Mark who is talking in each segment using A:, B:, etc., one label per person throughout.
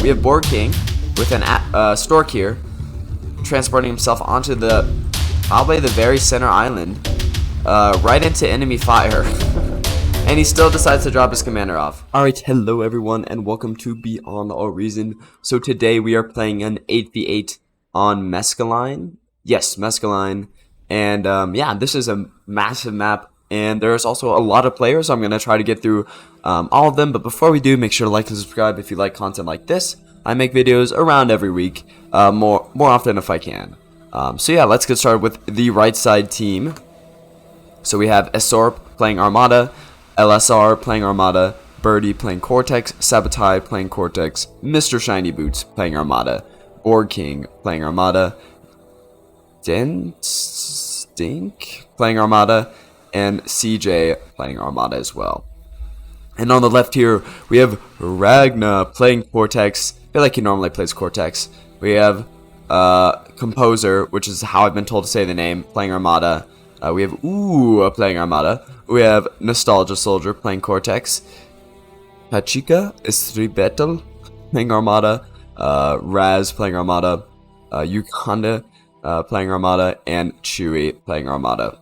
A: we have Board King with an stork here, transporting himself onto probably the very center island, right into enemy fire. And he still decides to drop his commander off. Alright, hello everyone, and welcome to Beyond All Reason. So today we are playing an 8v8 on Mescaline. Yes, Mescaline. And yeah, this is a massive map, and there's also a lot of players, so I'm going to try to get through all of them. But before we do, make sure to like and subscribe if you like content like this. I make videos around every week, more often if I can. So yeah, let's get started with the right side team. So we have Esorp playing Armada, LSR playing Armada, Birdie playing Cortex, Sabotage playing Cortex, Mr. Shiny Boots playing Armada, Board King playing Armada, Stink playing Armada, and CJ playing Armada as well. And on the left here, we have Ragna playing Cortex. I feel like he normally plays Cortex. We have Composer, which is how I've been told to say the name, playing Armada. We have playing Armada. We have Nostalgia Soldier playing Cortex. Pachika Estribetel playing Armada. Raz playing Armada. Yukanda playing Armada. And Chewy playing Armada.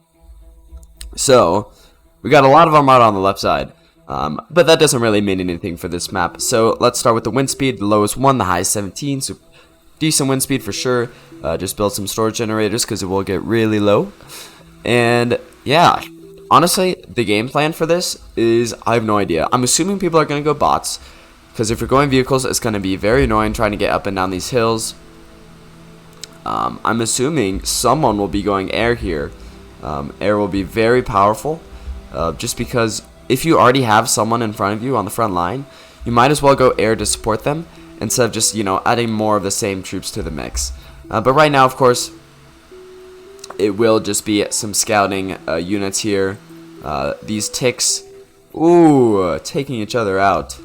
A: So, we got a lot of Armada on the left side. But that doesn't really mean anything for this map. So, let's start with the wind speed. The lowest 1, the highest 17. So, decent wind speed for sure. Just build some storage generators because it will get really low. And yeah, honestly, the game plan for this is, I have no idea. I'm assuming people are going to go bots, because if you're going vehicles, it's going to be very annoying trying to get up and down these hills. I'm assuming someone will be going air here. Air will be very powerful, just because if you already have someone in front of you on the front line, you might as well go air to support them, instead of just, adding more of the same troops to the mix. But right now, of course, it will just be some scouting units here. These ticks, taking each other out.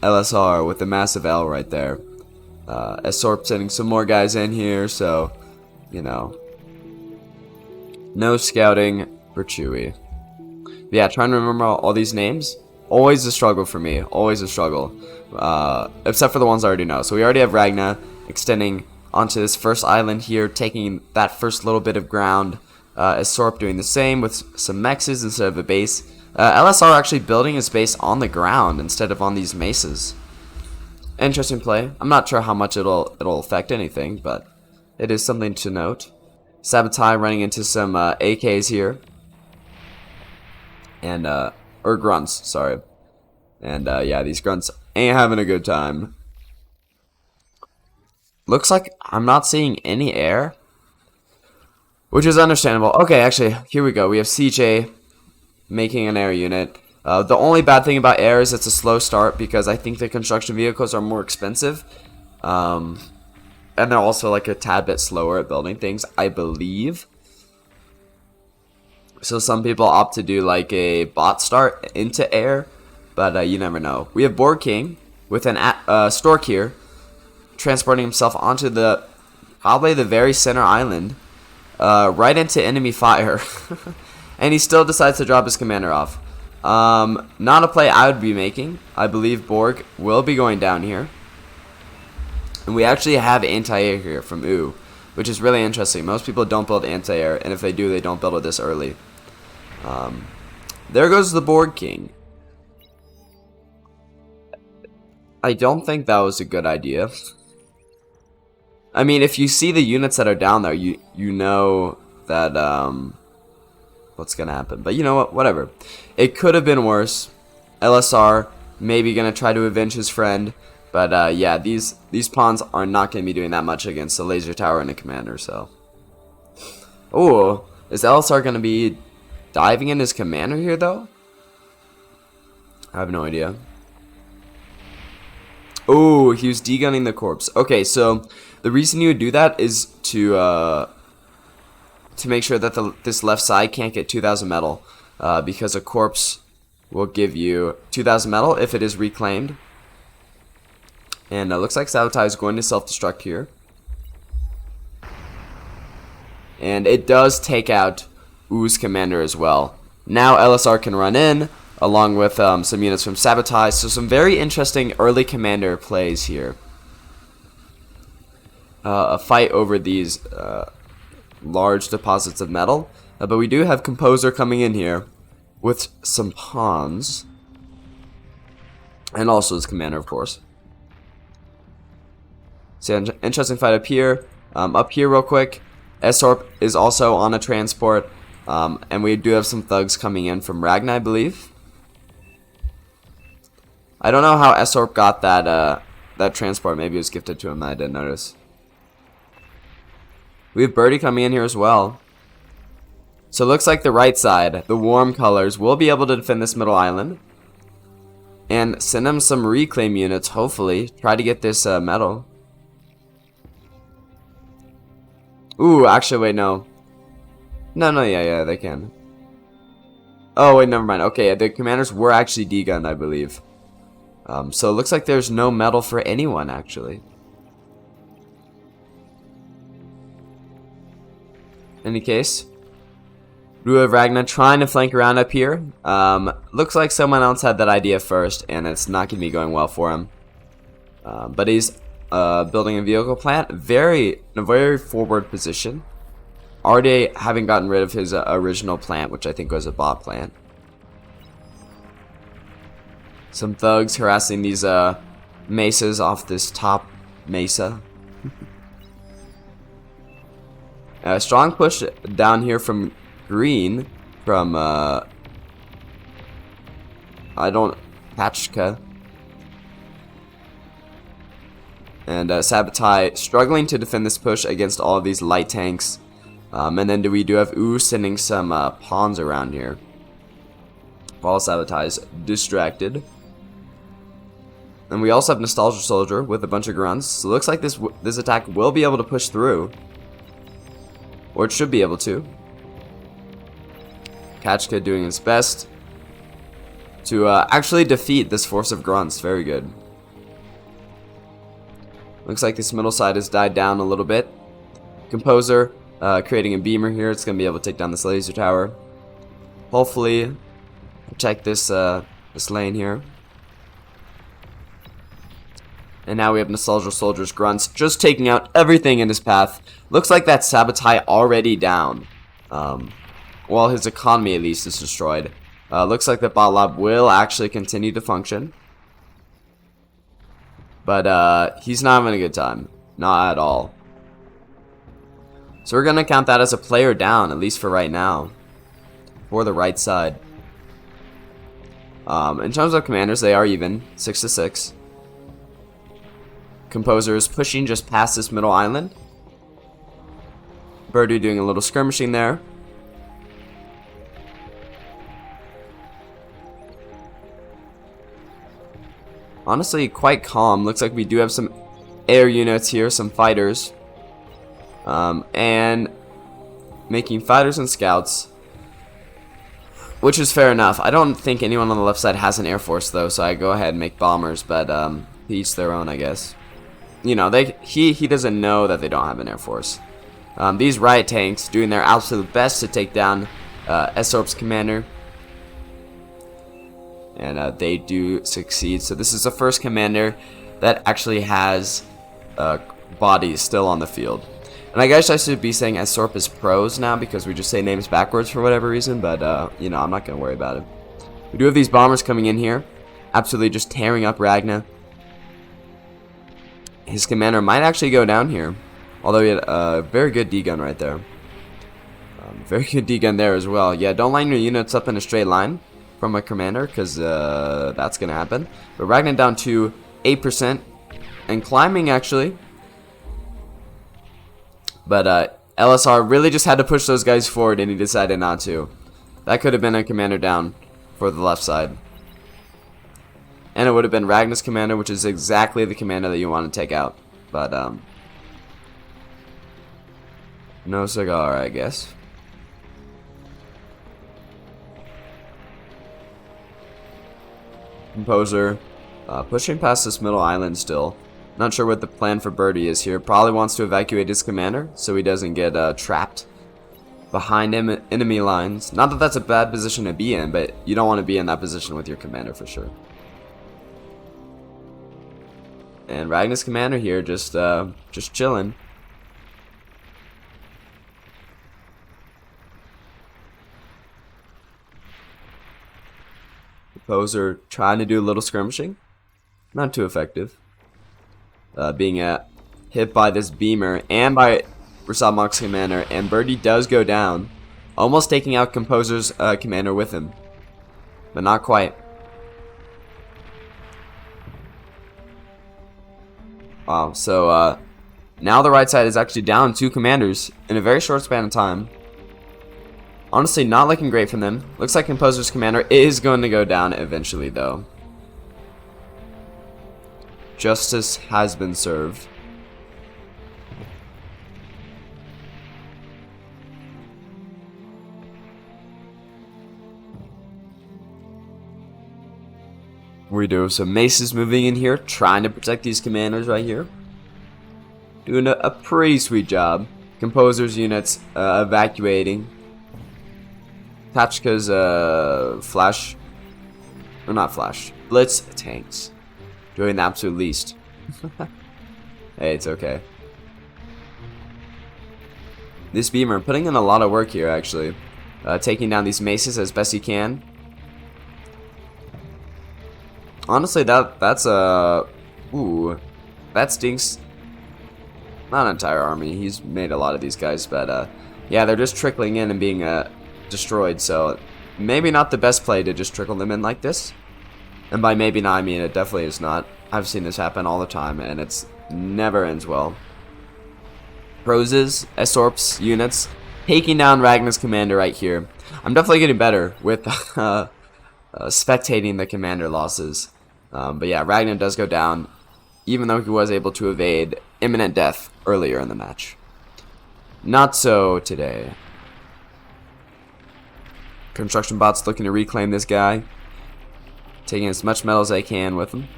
A: LSR with the massive L right there. Esorp sending some more guys in here, so, no scouting for Chewy. But yeah, trying to remember all these names, always a struggle for me, always a struggle. Except for the ones I already know. So we already have Ragna extending onto this first island here, taking that first little bit of ground. Esorp doing the same with some mexes instead of a base. LSR actually building his base on the ground instead of on these maces. Interesting play. I'm not sure how much it'll affect anything, but it is something to note. Sabotage running into some AKs here. And, or grunts, sorry. And, yeah, these grunts ain't having a good time. Looks like I'm not seeing any air, which is understandable. Okay, actually, here we go. We have CJ making an air unit. The only bad thing about air is it's a slow start, because I think the construction vehicles are more expensive. And they're also like a tad bit slower at building things, I believe. So some people opt to do like a bot start into air, but you never know. We have Board King with an stork here, transporting himself onto probably the very center island, right into enemy fire. And he still decides to drop his commander off. Not a play I would be making. I believe Borg will be going down here. And we actually have anti-air here from OO, which is really interesting. Most people don't build anti-air, and if they do, they don't build it this early. There goes the Board King. I don't think that was a good idea. I mean, if you see the units that are down there, you know that what's gonna happen. But you know what? Whatever. It could have been worse. LSR maybe gonna try to avenge his friend, but yeah, these pawns are not gonna be doing that much against a laser tower and a commander. So, is LSR gonna be diving in his commander here though? I have no idea. He was degunning the corpse. Okay, so the reason you would do that is to make sure that this left side can't get 2,000 metal, because a corpse will give you 2,000 metal if it is reclaimed. And it looks like Sabotage is going to self-destruct here. And it does take out Oo's commander as well. Now LSR can run in, along with some units from Sabotage. So some very interesting early commander plays here. A fight over these large deposits of metal. But we do have Composer coming in here with some pawns. And also his commander, of course. So interesting fight up here. Up here real quick, Esorp is also on a transport. And we do have some thugs coming in from Ragna, I believe. I don't know how Esorp got that transport. Maybe it was gifted to him that I didn't notice. We have Birdie coming in here as well. So it looks like the right side, the warm colors, will be able to defend this middle island. And send them some reclaim units, hopefully. Try to get this medal. Ooh, actually, wait, no. No, yeah, they can. Oh, wait, never mind. Okay, the commanders were actually D-gunned, I believe. So it looks like there's no medal for anyone, actually. In any case, Rua of Ragna trying to flank around up here. Looks like someone else had that idea first, and it's not going to be going well for him. But he's building a vehicle plant, in a very forward position. Already having gotten rid of his original plant, which I think was a bot plant. Some thugs harassing these mesas off this top mesa. A strong push down here from green, from Pachka. And Sabotai struggling to defend this push against all of these light tanks. And then we do have Ooh sending some pawns around here. While Sabotai is distracted. And we also have Nostalgia Soldier with a bunch of grunts. So it looks like this attack will be able to push through. Or it should be able to. Kachka doing his best to actually defeat this force of grunts. Very good. Looks like this middle side has died down a little bit. Composer creating a beamer here. It's going to be able to take down this laser tower. Hopefully protect this lane here. And now we have Nostalgia Soldier's grunts just taking out everything in his path. Looks like that Sabotai already down. Well, his economy at least is destroyed. Looks like the bot lab will actually continue to function. But he's not having a good time. Not at all. So we're going to count that as a player down, at least for right now. For the right side. In terms of commanders, they are even. 6-6. Composer is pushing just past this middle island. Birdie doing a little skirmishing there. Honestly, quite calm. Looks like we do have some air units here, some fighters. And making fighters and scouts. Which is fair enough. I don't think anyone on the left side has an air force though, so I go ahead and make bombers, but each their own, I guess. You know, he doesn't know that they don't have an air force. These riot tanks doing their absolute best to take down Esorp's commander. And they do succeed. So this is the first commander that actually has bodies still on the field. And I guess I should be saying Esorp is pros now because we just say names backwards for whatever reason. But, you know, I'm not going to worry about it. We do have these bombers coming in here. Absolutely just tearing up Ragna. His commander might actually go down here. Although he had a very good D-gun right there. Very good D-gun there as well. Yeah, don't line your units up in a straight line from a commander, because that's going to happen. But Ragnar down to 8%. And climbing, actually. But LSR really just had to push those guys forward, and he decided not to. That could have been a commander down for the left side. And it would have been Ragnar's commander, which is exactly the commander that you want to take out. But, no cigar, I guess. Composer, pushing past this middle island still. Not sure what the plan for Birdie is here. Probably wants to evacuate his commander so he doesn't get trapped behind enemy lines. Not that that's a bad position to be in, but you don't want to be in that position with your commander for sure. And Ragnar's commander here just chilling. Composer trying to do a little skirmishing. Not too effective. Being hit by this beamer and by Rasadmok's commander, and Birdie does go down, almost taking out Composer's commander with him, but not quite. Wow, so now the right side is actually down 2 commanders in a very short span of time. Honestly, not looking great from them. Looks like Composer's commander is going to go down eventually, though. Justice has been served. We do have some maces moving in here, trying to protect these commanders right here. Doing a pretty sweet job. Composer's units evacuating. Tachka's flash, or not flash, blitz tanks doing the absolute least. Hey, it's okay. This beamer putting in a lot of work here, actually, taking down these maces as best he can. Honestly, that's ooh, that stinks. Not an entire army. He's made a lot of these guys, but yeah, they're just trickling in and being destroyed. So maybe not the best play to just trickle them in like this. And by maybe not, I mean it definitely is not. I've seen this happen all the time, and it's never ends well. Rose's Esorp's units taking down Ragnar's commander right here. I'm definitely getting better with spectating the commander losses. But yeah, Ragnar does go down, even though he was able to evade imminent death earlier in the match. Not so today. Construction bots looking to reclaim this guy, taking as much metal as they can with him.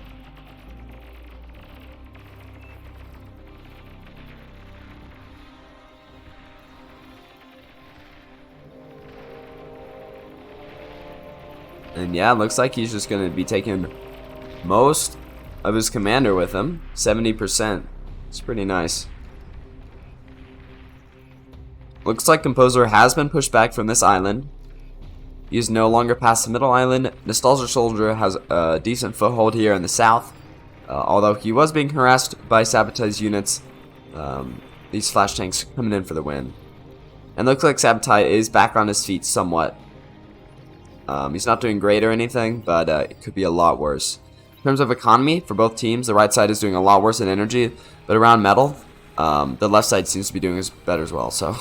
A: And yeah, it looks like he's just going to be taking most of his commander with him. 70%. It's pretty nice. Looks like Composer has been pushed back from this island. He is no longer past the middle island. Nostalgia Soldier has a decent foothold here in the south. Although he was being harassed by Sabbatai's units. These flash tanks coming in for the win. And looks like Sabbatai is back on his feet somewhat. He's not doing great or anything, but it could be a lot worse. In terms of economy, for both teams, the right side is doing a lot worse in energy, but around metal, the left side seems to be doing better as well, so...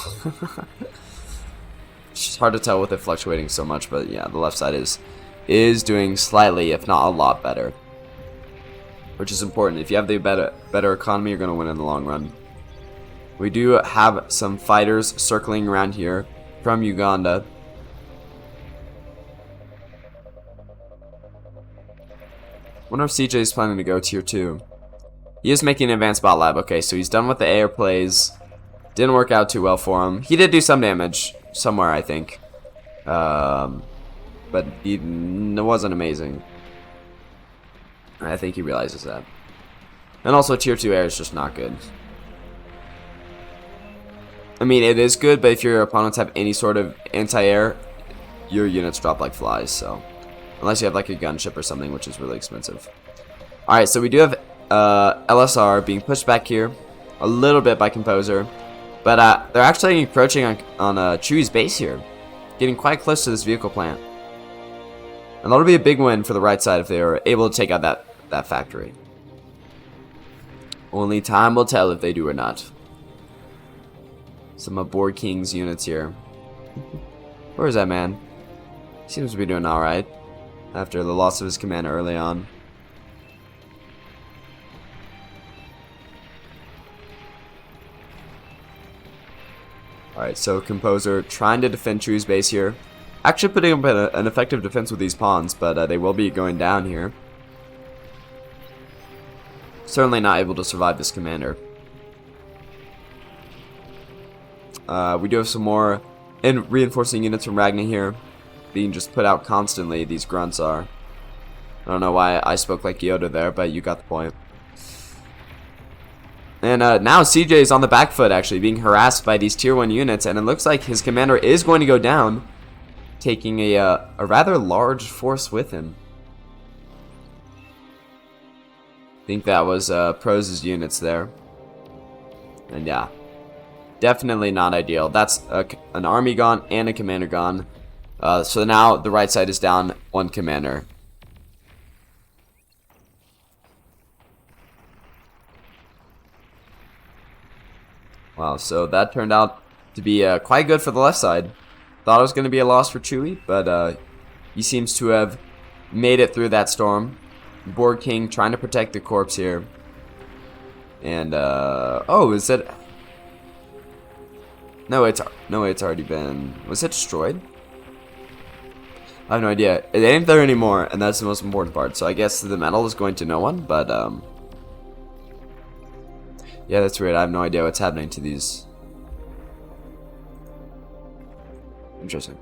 A: It's hard to tell with it fluctuating so much, but yeah, the left side is doing slightly, if not a lot better. Which is important. If you have the better economy, you're going to win in the long run. We do have some fighters circling around here from Uganda. Wonder if CJ is planning to go tier 2. He is making an advanced bot lab. Okay, so he's done with the air plays. Didn't work out too well for him. He did do some damage somewhere, I think. But it wasn't amazing. I think he realizes that. And also tier 2 air is just not good. I mean, it is good, but if your opponents have any sort of anti-air, your units drop like flies, so... Unless you have like a gunship or something, which is really expensive. Alright, so we do have LSR being pushed back here a little bit by Composer. But they're actually encroaching on Chewie's base here. Getting quite close to this vehicle plant. And that'll be a big win for the right side if they are able to take out that factory. Only time will tell if they do or not. Some of Board King's units here. Where is that man? Seems to be doing alright. After the loss of his commander early on. Alright, so Composer trying to defend Chewie's base here. Actually putting up an effective defense with these pawns, but they will be going down here. Certainly not able to survive this commander. We do have some more And reinforcing units from Ragnar here, being just put out constantly, these grunts are. I don't know why I spoke like Yoda there, but you got the point. And now CJ is on the back foot, actually, being harassed by these tier 1 units, and it looks like his commander is going to go down, taking a rather large force with him. I think that was Pros' units there. And yeah, definitely not ideal. That's an army gone and a commander gone. So now the right side is down 1 commander. Wow, so that turned out to be quite good for the left side. Thought it was going to be a loss for Chewie, but he seems to have made it through that storm. Borg King trying to protect the corpse here. And, oh, is it... No, it's already been... Was it destroyed? I have no idea. It ain't there anymore, and that's the most important part. So I guess the medal is going to no one, but, yeah, that's weird. I have no idea what's happening to these. Interesting.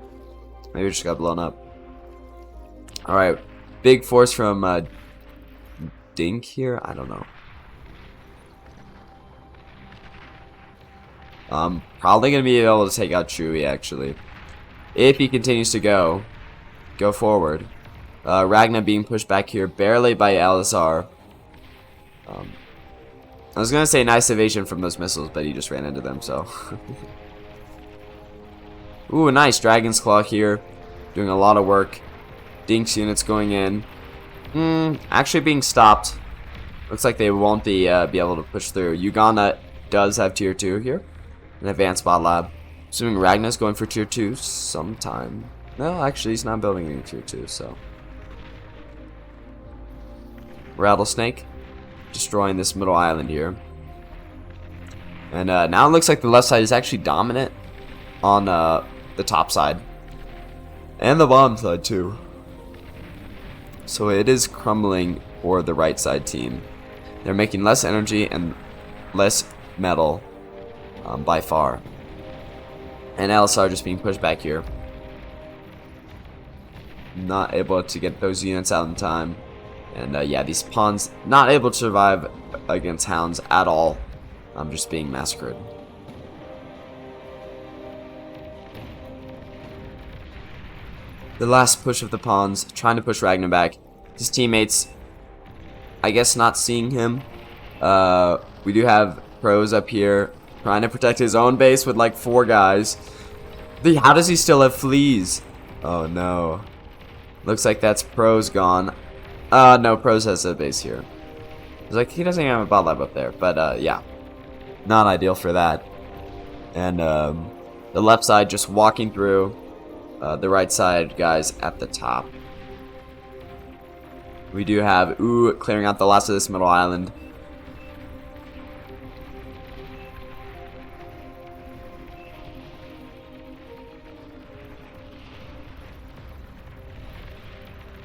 A: Maybe it just got blown up. Alright. Big force from Dink here? I don't know. Probably going to be able to take out Chewie, actually. If he continues to go forward. Ragnar being pushed back here barely by LSR. I was gonna say nice evasion from those missiles, but he just ran into them, so. Ooh, nice. Dragon's Claw here. Doing a lot of work. Dink's units going in. Actually being stopped. Looks like they won't be able to push through. Uganda does have tier 2 here. An advanced bot lab. Assuming Ragnar's going for tier 2 sometime. No, actually he's not building any tier 2, so. Rattlesnake. Destroying this middle island here. And now it looks like the left side is actually dominant on the top side. And the bottom side too. So it is crumbling for the right side team. They're making less energy and less metal by far. And LSR just being pushed back here. Not able to get those units out in time. And yeah, these pawns not able to survive against hounds at all. I'm just being massacred. The last push of the pawns, trying to push Ragnar back. His teammates, I guess, not seeing him. We do have Pros up here trying to protect his own base with like 4 guys. How does he still have fleas? Oh no. Looks like that's Pros gone. No, Pros has a base here. It's like he doesn't even have a bot lab up there, but yeah, not ideal for that. And the left side just walking through, the right side guys at the top. We do have clearing out the last of this middle island.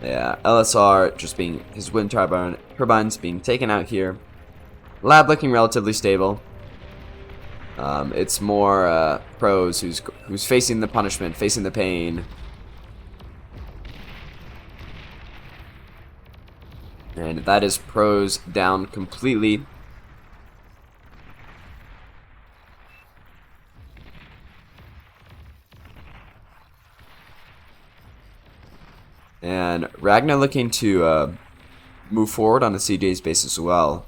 A: Yeah, LSR just being, his wind turbines being taken out here. Lab looking relatively stable. It's more Pros who's facing the punishment, facing the pain. And that is Pros down completely. And Ragnar looking to move forward on the CJ's base as well.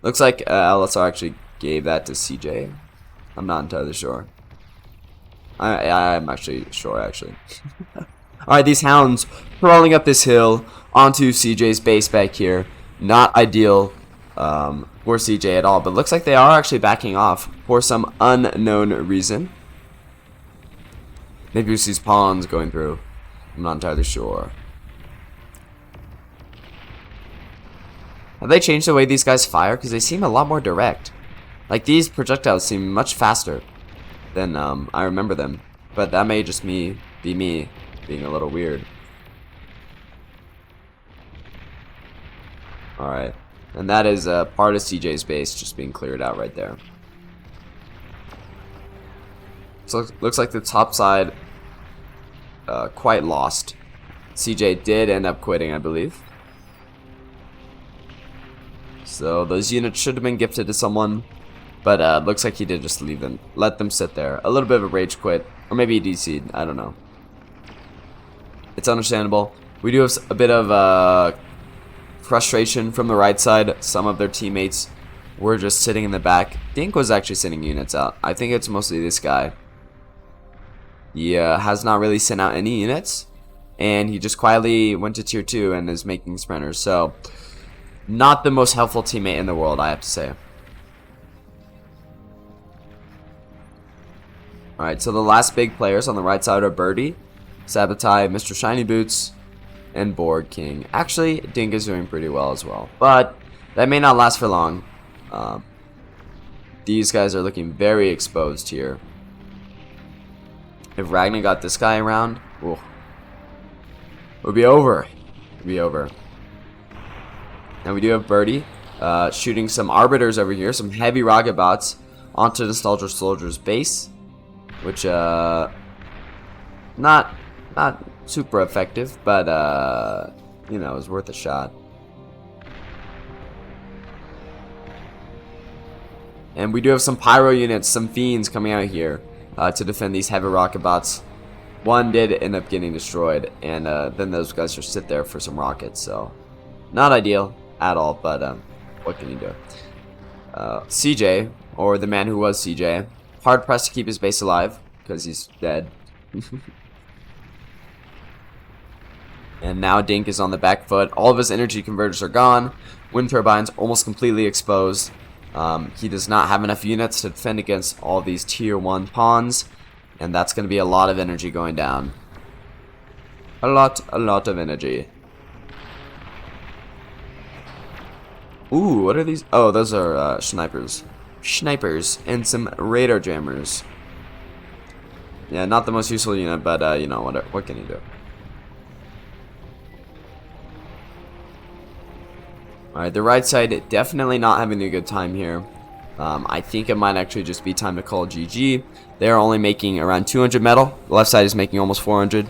A: Looks like LSR actually gave that to CJ. I'm not entirely sure. I'm actually sure, actually. Alright, these hounds crawling up this hill onto CJ's base back here. Not ideal for CJ at all, but looks like they are actually backing off for some unknown reason. Maybe it's these pawns going through. I'm not entirely sure. Have they changed the way these guys fire? Because they seem a lot more direct. Like, these projectiles seem much faster than I remember them. But that may just be me being a little weird. Alright. And that is part of CJ's base just being cleared out right there. So looks like the top side quite lost. CJ did end up quitting, I believe. So those units should have been gifted to someone, but looks like he did just leave them, let them sit there. A little bit of a rage quit, or maybe he DC'd, I don't know. It's understandable. We do have a bit of frustration from the right side. Some of their teammates were just sitting in the back. Dink was actually sending units out. I think it's mostly this guy. He has not really sent out any units, and he just quietly went to tier 2 and is making sprinters. So not the most helpful teammate in the world, I have to say. Alright, so the last big players on the right side are Birdie, Sabotai, Mr. Shiny Boots, and Board King. Actually, Dink is doing pretty well as well, but that may not last for long. These guys are looking very exposed here. If Ragnar got this guy around, it would be over. It would be over. And we do have Birdie shooting some Arbiters over here, some heavy rocket bots onto Nostalgia Soldier's base, which not super effective, but you know, it was worth a shot. And we do have some pyro units, some fiends coming out here to defend these heavy rocket bots. One did end up getting destroyed, and then those guys just sit there for some rockets, so not ideal at all, but what can you do? CJ, or the man who was CJ, hard pressed to keep his base alive because he's dead. And now Dink is on the back foot. All of his energy converters are gone. Wind turbines almost completely exposed. He does not have enough units to defend against all these tier 1 pawns, and that's going to be a lot of energy going down. A lot of energy. Ooh, what are these? Oh, those are snipers. Snipers and some radar jammers. Yeah, not the most useful unit, but you know, what can you do? Alright, the right side definitely not having a good time here. I think it might actually just be time to call GG. They're only making around 200 metal. The left side is making almost 400.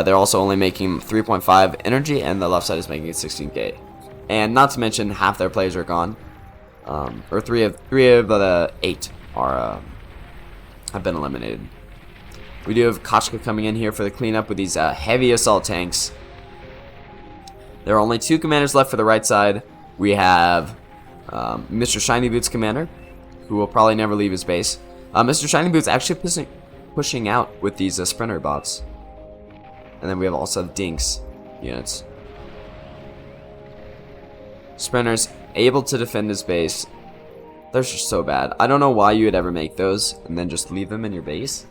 A: They're also only making 3.5 energy, and the left side is making 16k. And not to mention, half their players are gone. Or three of the 8 are have been eliminated. We do have Koshka coming in here for the cleanup with these heavy assault tanks. There are only 2 commanders left for the right side. We have Mr. Shiny Boots commander, who will probably never leave his base. Mr. Shiny Boots actually pushing out with these sprinter bots. And then we have also Dink's units. Sprinters able to defend his base. They're just so bad. I don't know why you would ever make those and then just leave them in your base.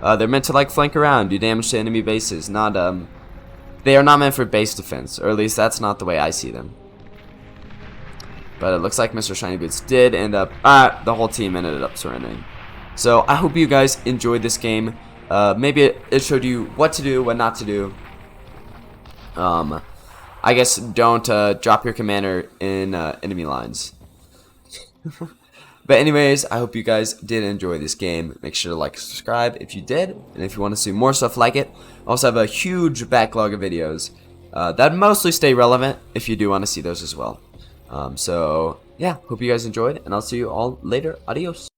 A: They're meant to like flank around, do damage to enemy bases. Not they are not meant for base defense, or at least that's not the way I see them. But it looks like Mr. Shiny Boots did end up, the whole team ended up surrendering. So I hope you guys enjoyed this game. Maybe it showed you what to do, what not to do. I guess don't drop your commander in enemy lines. But anyways, I hope you guys did enjoy this game. Make sure to like and subscribe if you did. And if you want to see more stuff like it, I also have a huge backlog of videos that mostly stay relevant if you do want to see those as well. So yeah, hope you guys enjoyed, and I'll see you all later. Adios.